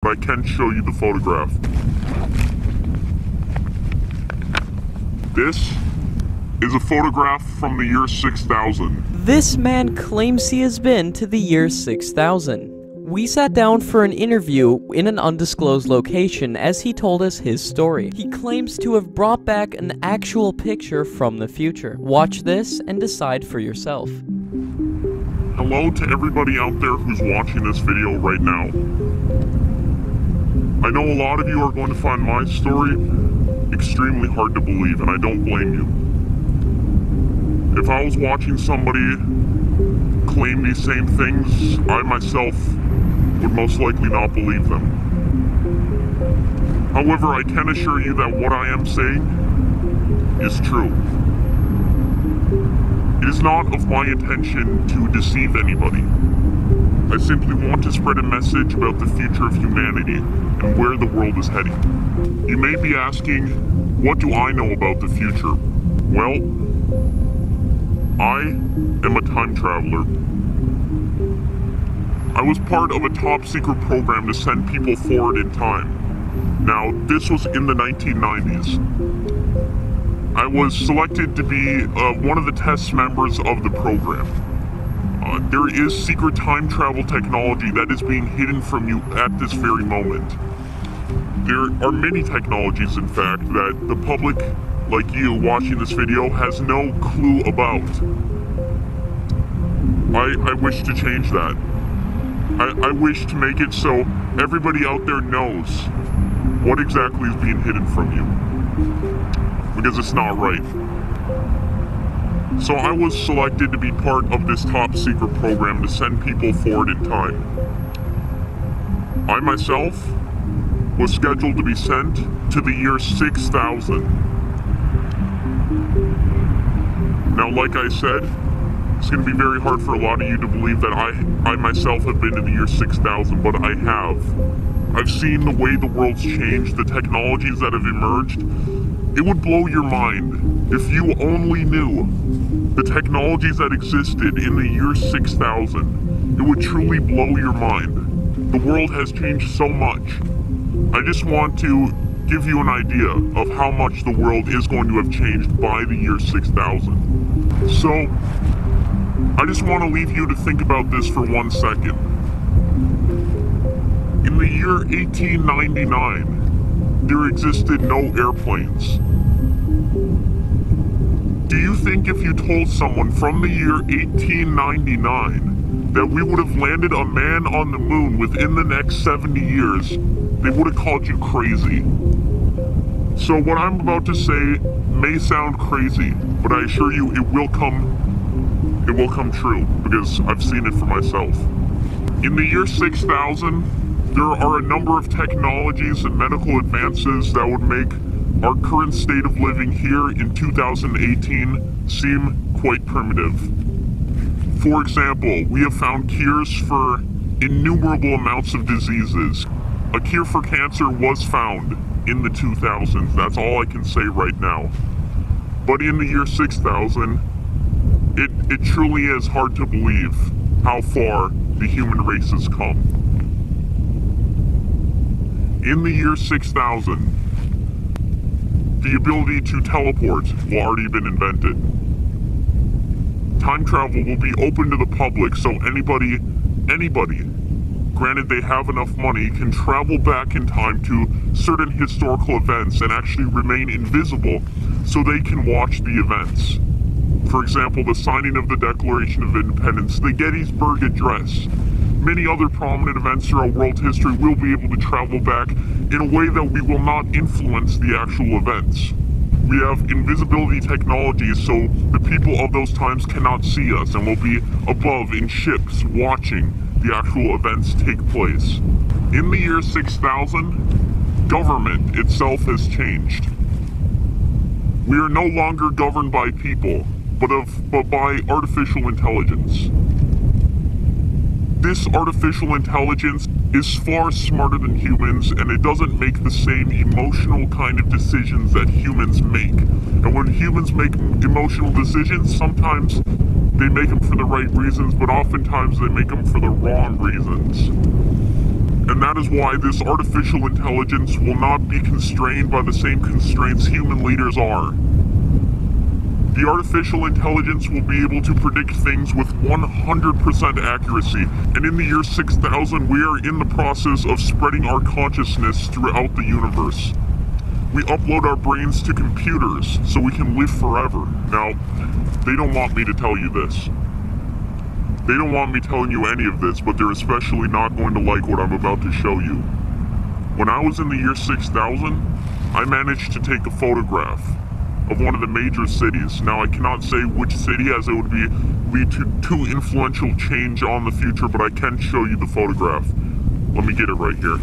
I can show you the photograph. This is a photograph from the year 6000. This man claims he has been to the year 6000. We sat down for an interview in an undisclosed location as he told us his story. He claims to have brought back an actual picture from the future. Watch this and decide for yourself. Hello to everybody out there who's watching this video right now. I know a lot of you are going to find my story extremely hard to believe, and I don't blame you. If I was watching somebody claim these same things, I myself would most likely not believe them. However, I can assure you that what I am saying is true. It is not of my intention to deceive anybody. I simply want to spread a message about the future of humanity and where the world is heading. You may be asking, what do I know about the future? Well, I am a time traveler. I was part of a top secret program to send people forward in time. Now, this was in the 1990s. I was selected to be one of the test members of the program. There is secret time travel technology that is being hidden from you at this very moment. There are many technologies, in fact, that the public, like you watching this video, has no clue about. I wish to change that. I wish to make it so everybody out there knows what exactly is being hidden from you. Because it's not right. So I was selected to be part of this top secret program to send people forward in time. I myself was scheduled to be sent to the year 6000. Now, like I said, it's going to be very hard for a lot of you to believe that I myself have been in the year 6000, but I have. I've seen the way the world's changed, the technologies that have emerged. It would blow your mind if you only knew the technologies that existed in the year 6000. It would truly blow your mind. The world has changed so much. I just want to give you an idea of how much the world is going to have changed by the year 6000. So, I just want to leave you to think about this for 1 second. In the year 1899, there existed no airplanes. Do you think if you told someone from the year 1899 that we would have landed a man on the moon within the next 70 years, they would have called you crazy? So what I'm about to say may sound crazy, but I assure you it will come true, because I've seen it for myself. In the year 6000, there are a number of technologies and medical advances that would make our current state of living here in 2018 seem quite primitive. For example, we have found cures for innumerable amounts of diseases. A cure for cancer was found in the 2000s, that's all I can say right now. But in the year 6000, it truly is hard to believe how far the human race has come. In the year 6000, the ability to teleport will already been invented. Time travel will be open to the public, so anybody, granted they have enough money, can travel back in time to certain historical events and actually remain invisible so they can watch the events. For example, the signing of the Declaration of Independence, the Gettysburg Address. Many other prominent events throughout world history will be able to travel back in a way that we will not influence the actual events. We have invisibility technology, so the people of those times cannot see us and will be above in ships watching the actual events take place. In the year 6000, government itself has changed. We are no longer governed by people, but by artificial intelligence. This artificial intelligence is far smarter than humans, and it doesn't make the same emotional kind of decisions that humans make. And when humans make emotional decisions, sometimes they make them for the right reasons, but oftentimes they make them for the wrong reasons. And that is why this artificial intelligence will not be constrained by the same constraints human leaders are. The artificial intelligence will be able to predict things with 100% accuracy. And in the year 6000, we are in the process of spreading our consciousness throughout the universe. We upload our brains to computers so we can live forever. Now, they don't want me to tell you this. They don't want me telling you any of this, but they're especially not going to like what I'm about to show you. When I was in the year 6000, I managed to take a photograph of one of the major cities. Now, I cannot say which city, as it would lead to too influential change on the future, but I can show you the photograph. Let me get it right here.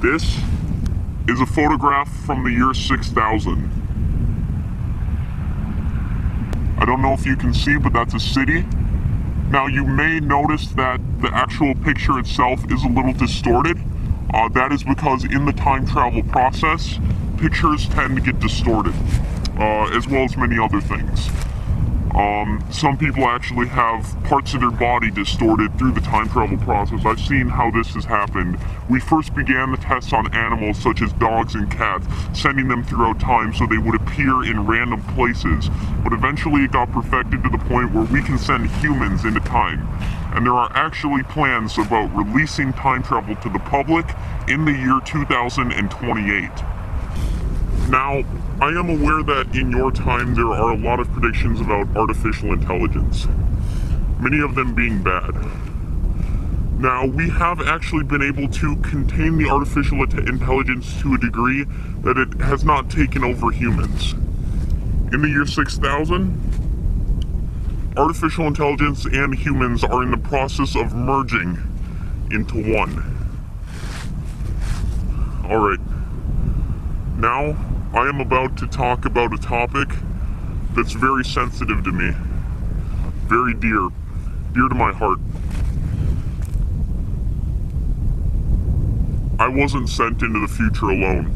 This is a photograph from the year 6000. I don't know if you can see, but that's a city. Now, you may notice that the actual picture itself is a little distorted. That is because in the time travel process, pictures tend to get distorted, as well as many other things. Some people actually have parts of their body distorted through the time travel process. I've seen how this has happened. We first began the tests on animals such as dogs and cats, sending them throughout time so they would appear in random places. But eventually it got perfected to the point where we can send humans into time. And there are actually plans about releasing time travel to the public in the year 2028. Now, I am aware that in your time there are a lot of predictions about artificial intelligence, many of them being bad. Now, we have actually been able to contain the artificial intelligence to a degree that it has not taken over humans. In the year 6000, artificial intelligence and humans are in the process of merging into one. Alright, now I am about to talk about a topic that's very sensitive to me, very dear to my heart. I wasn't sent into the future alone.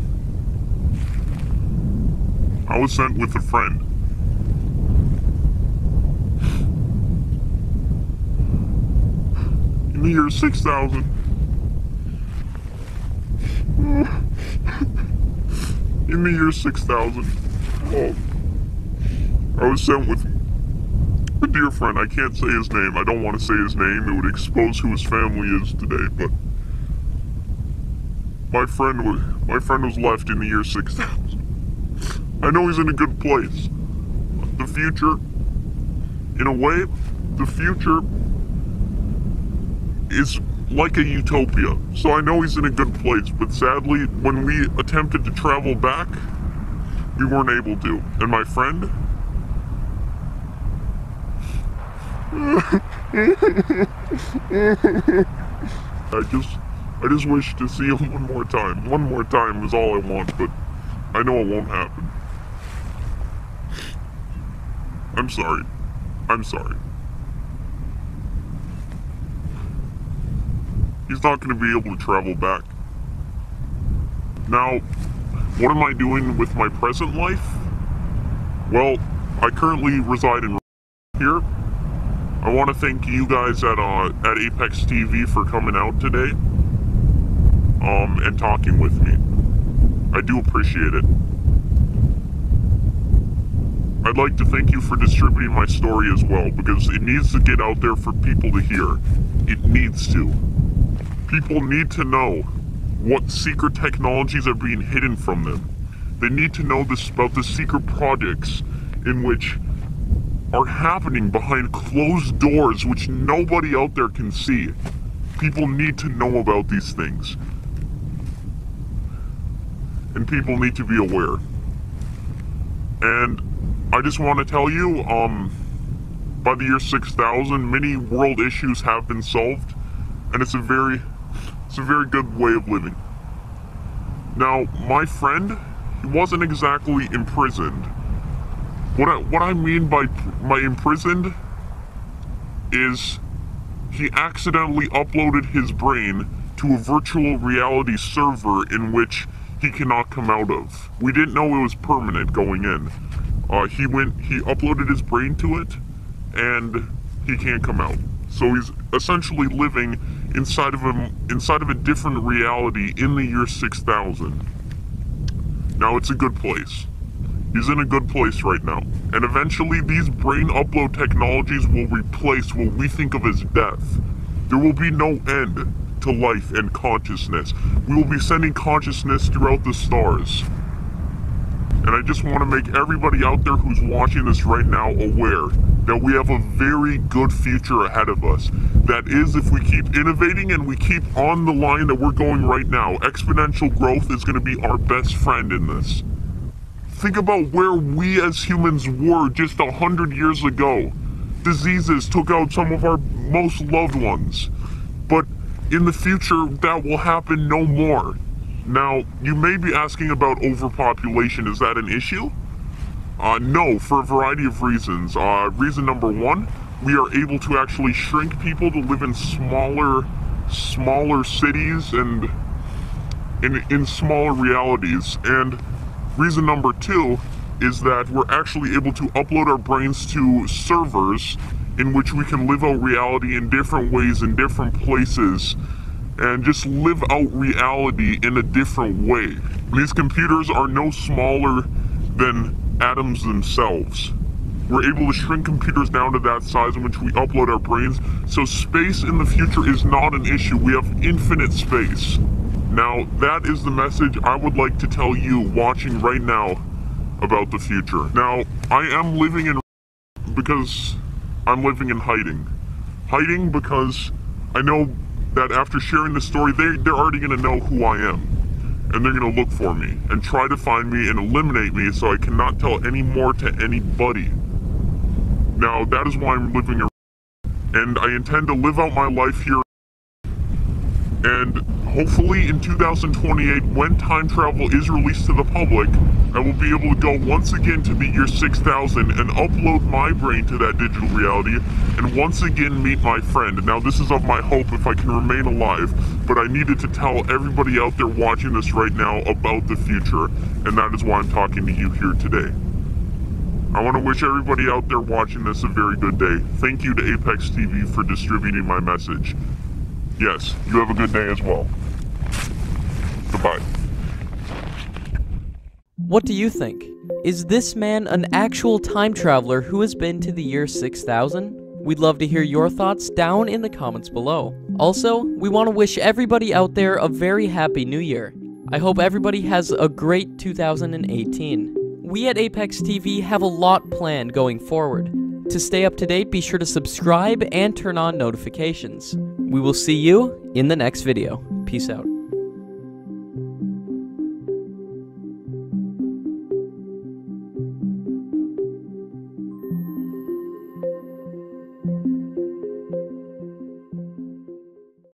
I was sent with a friend. In the year 6000. In the year 6000, I was sent with a dear friend. I can't say his name. I don't want to say his name. It would expose who his family is today, but my friend was left in the year 6000. I know he's in a good place. The future, in a way, the future is like a utopia. So I know he's in a good place, but sadly, when we attempted to travel back, we weren't able to. And my friend, I just wish to see him one more time. One more time is all I want, but I know it won't happen. I'm sorry. I'm sorry. He's not going to be able to travel back. Now, what am I doing with my present life? Well, I currently reside in here. I want to thank you guys at Apex TV for coming out today, and talking with me. I do appreciate it. I'd like to thank you for distributing my story as well, because it needs to get out there for people to hear. It needs to. People need to know what secret technologies are being hidden from them. They need to know this about the secret projects in which are happening behind closed doors which nobody out there can see. People need to know about these things. And people need to be aware. And I just want to tell you, by the year 6000, many world issues have been solved, and it's a very good way of living. Now, my friend, he wasn't exactly imprisoned. What I mean by imprisoned is he accidentally uploaded his brain to a virtual reality server in which he cannot come out of. We didn't know it was permanent going in. He uploaded his brain to it, and he can't come out. So he's essentially living inside of a different reality in the year 6000. Now it's a good place. He's in a good place right now. And eventually these brain upload technologies will replace what we think of as death. There will be no end to life and consciousness. We will be sending consciousness throughout the stars. And I just want to make everybody out there who's watching this right now aware that we have a very good future ahead of us. That is, if we keep innovating and we keep on the line that we're going right now, exponential growth is going to be our best friend in this. Think about where we as humans were just 100 years ago. Diseases took out some of our most loved ones. But in the future, that will happen no more. Now, you may be asking about overpopulation. Is that an issue? No, for a variety of reasons. Reason number one, we are able to actually shrink people to live in smaller cities and in smaller realities. And reason number two is that we're actually able to upload our brains to servers in which we can live out reality in different ways, in different places, and just live out reality in a different way. These computers are no smaller than atoms themselves. We're able to shrink computers down to that size in which we upload our brains, so space in the future is not an issue. We have infinite space. Now, that is the message I would like to tell you watching right now about the future. Now, I am living in because I'm living in hiding. Hiding because I know that after sharing the story, they're already going to know who I am. And they're going to look for me and try to find me and eliminate me, so I cannot tell any more to anybody. Now, that is why I'm living in, and I intend to live out my life here. And hopefully in 2028, when time travel is released to the public, I will be able to go once again to the year 6000 and upload my brain to that digital reality and once again meet my friend. Now, this is of my hope if I can remain alive, but I needed to tell everybody out there watching this right now about the future, and that is why I'm talking to you here today. I want to wish everybody out there watching this a very good day. Thank you to Apex TV for distributing my message. Yes, you have a good day as well. Goodbye. What do you think? Is this man an actual time traveler who has been to the year 6000? We'd love to hear your thoughts down in the comments below. Also, we want to wish everybody out there a very happy new year. I hope everybody has a great 2018. We at Apex TV have a lot planned going forward. To stay up to date, be sure to subscribe and turn on notifications. We will see you in the next video. Peace out.